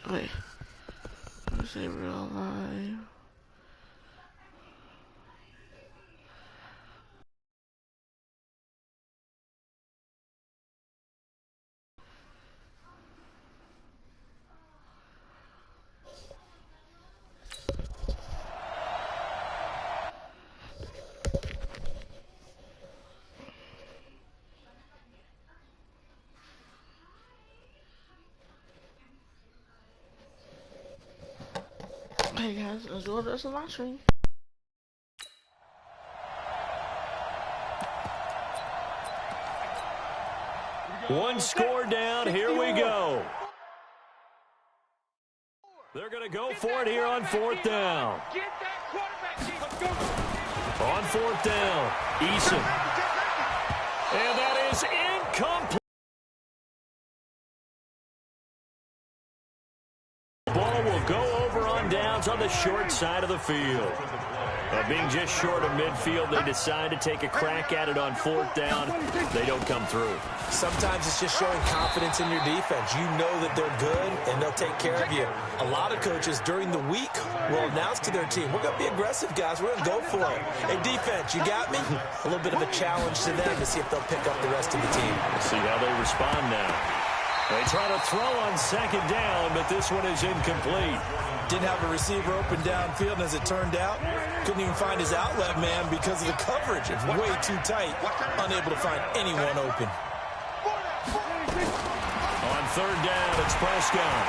Wait. Let's say real life. Hey guys, let's go to the live stream. One score down, here we go. They're going to go for it here on fourth down. On fourth down, Eason. And that is incomplete. Ball will go over on downs on the short side of the field. Being just short of midfield, they decide to take a crack at it on fourth down. They don't come through. Sometimes it's just showing confidence in your defense. You know that they're good, and they'll take care of you. A lot of coaches during the week will announce to their team, we're going to be aggressive, guys. We're going to go for it. Hey, defense, you got me? A little bit of a challenge to them to see if they'll pick up the rest of the team. We'll see how they respond now. They try to throw on second down, but this one is incomplete. Didn't have a receiver open downfield, and as it turned out, couldn't even find his outlet man because of the coverage. It's way too tight, unable to find anyone open. On third down, it's Prescott.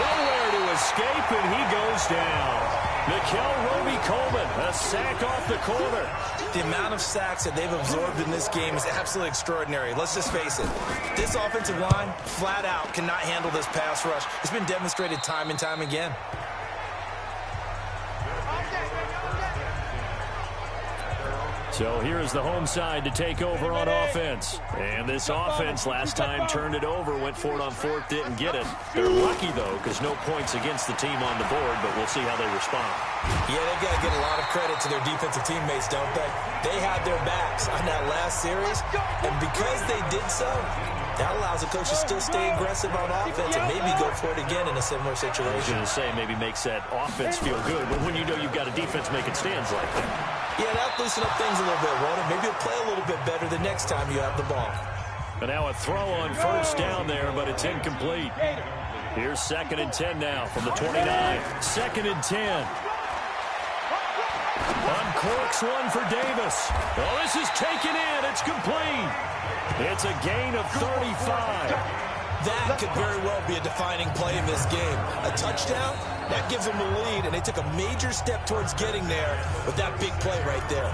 Nowhere to escape, and he goes down. Mikel Roby-Coleman, a sack off the corner. The amount of sacks that they've absorbed in this game is absolutely extraordinary. Let's just face it. This offensive line, flat out, cannot handle this pass rush. It's been demonstrated time and time again. So here's the home side to take over on offense. And this offense last time turned it over, went for it on fourth, didn't get it. They're lucky, though, because no points against the team on the board, but we'll see how they respond. Yeah, they've got to get a lot of credit to their defensive teammates, don't they? They had their backs on that last series, and because they did so, that allows the coach to still stay aggressive on offense and maybe go for it again in a similar situation. I was going to say maybe makes that offense feel good, but when you know you've got a defense making stands like that. Yeah, that'll loosen up things a little bit, won't it? Maybe you'll play a little bit better the next time you have the ball. And now a throw on first down there, but it's incomplete. Here's 2nd and 10 now from the 29. 2nd and 10. Uncorks one for Davis. Oh, this is taken in. It's complete. It's a gain of 35. That could very well be a defining play in this game. A touchdown, that gives them the lead, and they took a major step towards getting there with that big play right there.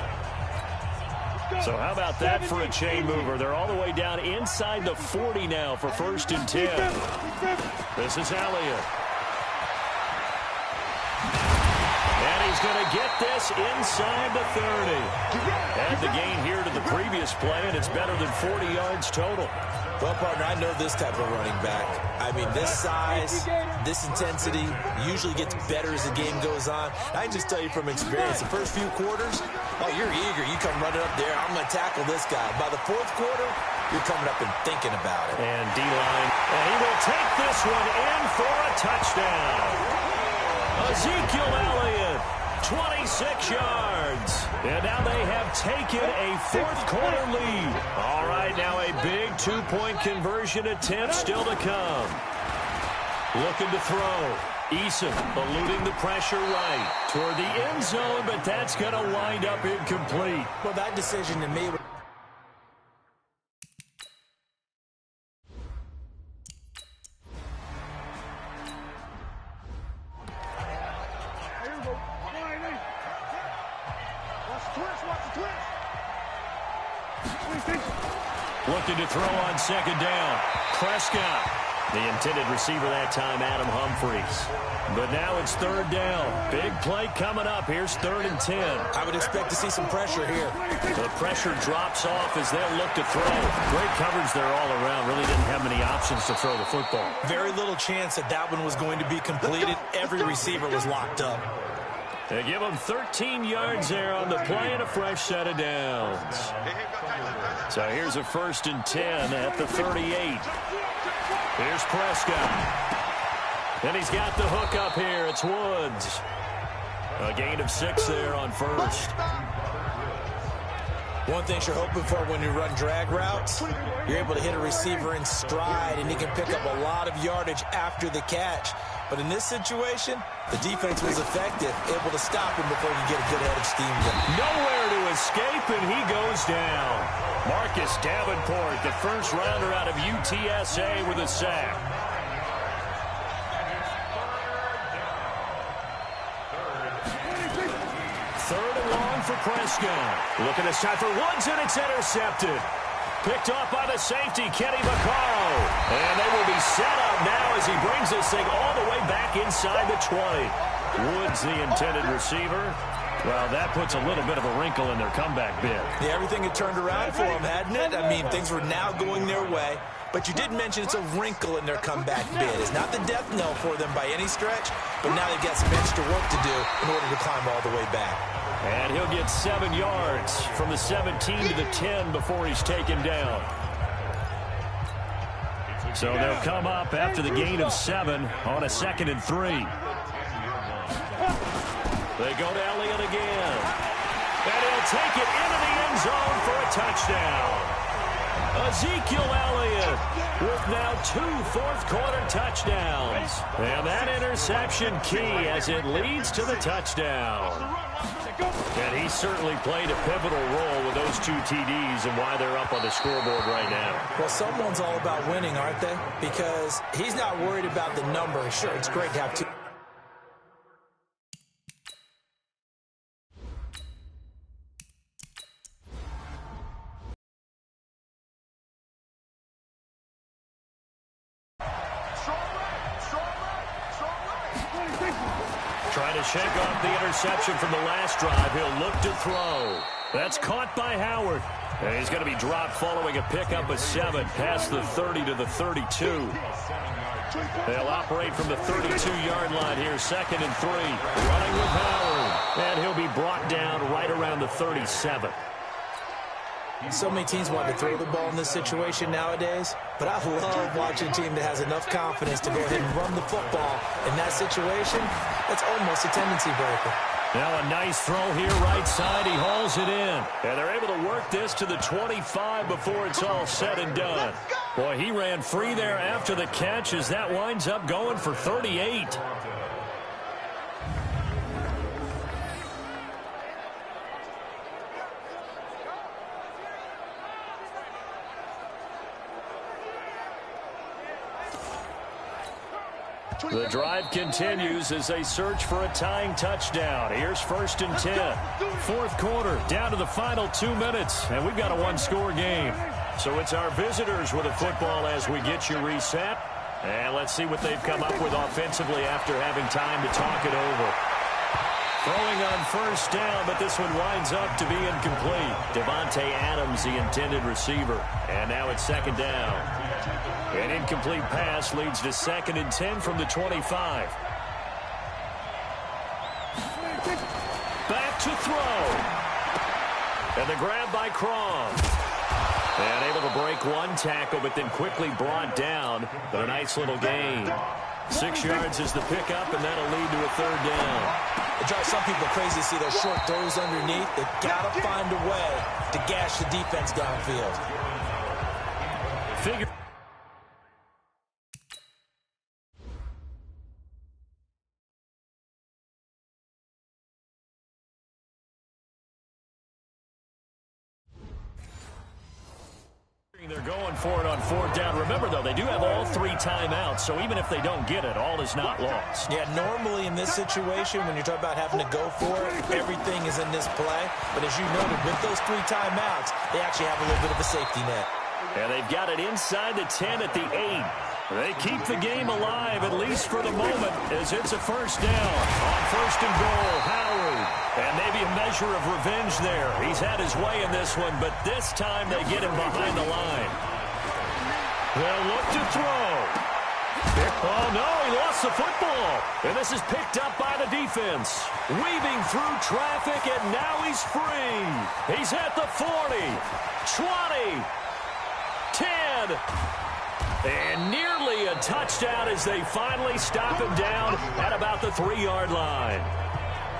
So how about that for a chain mover? They're all the way down inside the 40 now for 1st and 10. This is Elliott. And he's going to get this inside the 30. Add the gain here to the previous play, and it's better than 40 yards total. Well, partner, I know this type of running back. I mean, this size, this intensity usually gets better as the game goes on. I can just tell you from experience, the first few quarters, oh, you're eager. You come running up there, I'm going to tackle this guy. By the 4th quarter, you're coming up and thinking about it. And D-line, and he will take this one in for a touchdown. Ezekiel Elliott, 26 yards. And now they have taken a 4th quarter lead. All right, now a big 2-point conversion attempt still to come. Looking to throw. Eason eluding the pressure right toward the end zone, but that's going to wind up incomplete. Well, that decision to me... Looking to throw on 2nd down. Prescott. The intended receiver that time, Adam Humphries. But now it's 3rd down. Big play coming up. Here's 3rd and 10. I would expect to see some pressure here. The pressure drops off as they'll look to throw. Great coverage there all around. Really didn't have many options to throw the football. Very little chance that that one was going to be completed. Every receiver was locked up. They give him 13 yards there on the play and a fresh set of downs. So here's a 1st and 10 at the 38. Here's Prescott. And he's got the hook up here. It's Woods. A gain of 6 there on first. One thing you're hoping for when you run drag routes, you're able to hit a receiver in stride, and he can pick up a lot of yardage after the catch. But in this situation, the defense was effective, able to stop him before he get a good head of steam going. Nowhere to escape, and he goes down. Marcus Davenport, the first rounder out of UTSA with a sack. Third and long for Prescott. Looking this time for Woods, and it's intercepted. Picked off by the safety, Kenny Vaccaro. And they will be set up now as he brings this thing all the way back inside the 20. Woods, the intended receiver. Well, that puts a little bit of a wrinkle in their comeback bid. Yeah, everything had turned around for them, hadn't it? I mean, things were now going their way. But you did mention it's a wrinkle in their comeback bid. It's not the death knell for them by any stretch, but now they've got some extra work to do in order to climb all the way back. And he'll get 7 yards from the 17 to the 10 before he's taken down. So they'll come up after the gain of 7 on a 2nd and 3. They go to Elliott again. And he'll take it into the end zone for a touchdown. Ezekiel Elliott with now 2 fourth-quarter touchdowns. And that interception key as it leads to the touchdown. And he certainly played a pivotal role with those 2 TDs and why they're up on the scoreboard right now. Well, someone's all about winning, aren't they? Because he's not worried about the number. Sure, it's great to have 2. Trying to shake off the interception from the last drive. He'll look to throw. That's caught by Howard. And he's going to be dropped following a pickup of 7 past the 30 to the 32. They'll operate from the 32-yard line here, 2nd and 3. Running with Howard. And he'll be brought down right around the 37. So many teams want to throw the ball in this situation nowadays, but I love watching a team that has enough confidence to go ahead and run the football. In that situation, that's almost a tendency breaker. Now a nice throw here right side. He hauls it in. And they're able to work this to the 25 before it's all said and done. Boy, he ran free there after the catch as that winds up going for 38. The drive continues as they search for a tying touchdown. Here's 1st and 10. 4th quarter, down to the final 2 minutes, and we've got a 1-score game. So it's our visitors with a football as we get you reset. And let's see what they've come up with offensively after having time to talk it over. Throwing on 1st down, but this one winds up to be incomplete. Devontae Adams, the intended receiver. And now it's 2nd down. An incomplete pass leads to 2nd and 10 from the 25. Back to throw. And the grab by Crom. And able to break 1 tackle, but then quickly brought down. But a nice little gain. 6 yards is the pickup, and that'll lead to a 3rd down. It drives some people crazy to see those short throws underneath. They've got to find a way to gash the defense downfield. Figure. They're going for it on 4th down. Remember, though, they do have all 3 timeouts, so even if they don't get it, all is not lost. Yeah, normally in this situation, when you're talking about having to go for it, everything is in this play. But as you noted, with those 3 timeouts, they actually have a little bit of a safety net. And they've got it inside the 10 at the 8. They keep the game alive, at least for the moment, as it's a 1st down. On 1st and goal, Howard. And maybe a measure of revenge there. He's had his way in this one, but this time they get him behind the line. They'll look to throw. Oh, no, he lost the football. And this is picked up by the defense. Weaving through traffic, and now he's free. He's at the 40, 20, 10. And nearly a touchdown as they finally stop him down at about the 3-yard line.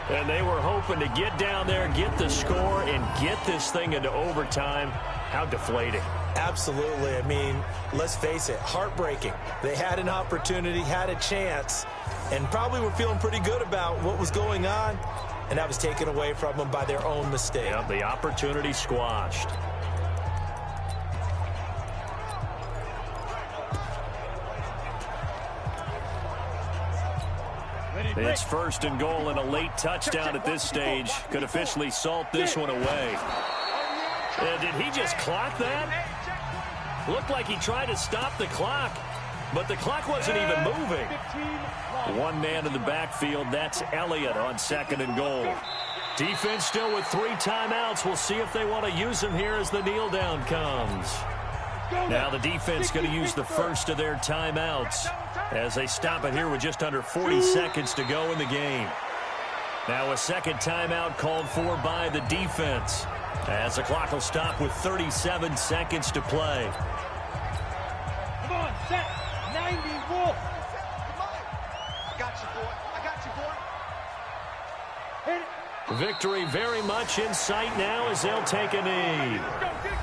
And they were hoping to get down there, get the score, and get this thing into overtime. How deflating. Absolutely. I mean, let's face it, heartbreaking. They had an opportunity, had a chance, and probably were feeling pretty good about what was going on, and that was taken away from them by their own mistake. Yep, the opportunity squashed. It's 1st and goal and a late touchdown at this stage. Could officially salt this one away. Did he just clock that? Looked like he tried to stop the clock, but the clock wasn't even moving. One man in the backfield, that's Elliott on 2nd and goal. Defense still with 3 timeouts. We'll see if they want to use them here as the kneel down comes. Now the defense going to use the first of their timeouts as they stop it here with just under 40 seconds to go in the game. Now a second timeout called for by the defense as the clock will stop with 37 seconds to play. Come on, set, 90, Wolf. I got you, boy. I got you, boy. Hit it. Victory very much in sight now as they'll take a knee.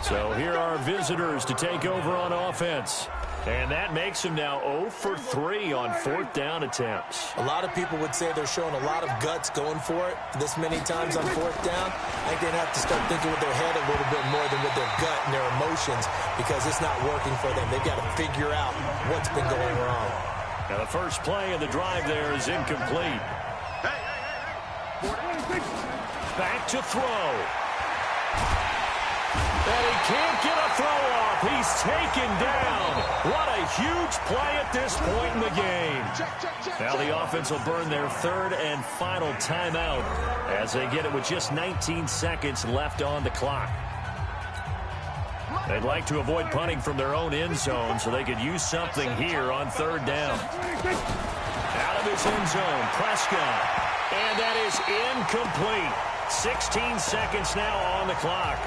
So here are visitors to take over on offense. And that makes them now 0 for 3 on 4th down attempts. A lot of people would say they're showing a lot of guts going for it this many times on 4th down. I think they'd have to start thinking with their head a little bit more than with their gut and their emotions because it's not working for them. They've got to figure out what's been going wrong. Now the first play of the drive there is incomplete. Back to throw. And he can't get a throw off. He's taken down. What a huge play at this point in the game. Now the offense will burn their 3rd and final timeout as they get it with just 19 seconds left on the clock. They'd like to avoid punting from their own end zone so they could use something here on 3rd down. Out of his end zone, Prescott. And that is incomplete. 16 seconds now on the clock.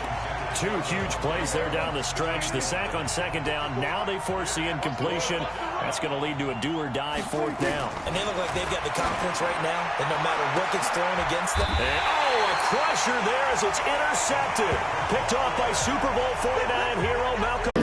2 huge plays there down the stretch. The sack on 2nd down. Now they force the incompletion. That's going to lead to a do-or-die 4th down. And they look like they've got the confidence right now that no matter what gets thrown against them. And, a crusher there as it's intercepted. Picked off by Super Bowl 49 hero Malcolm.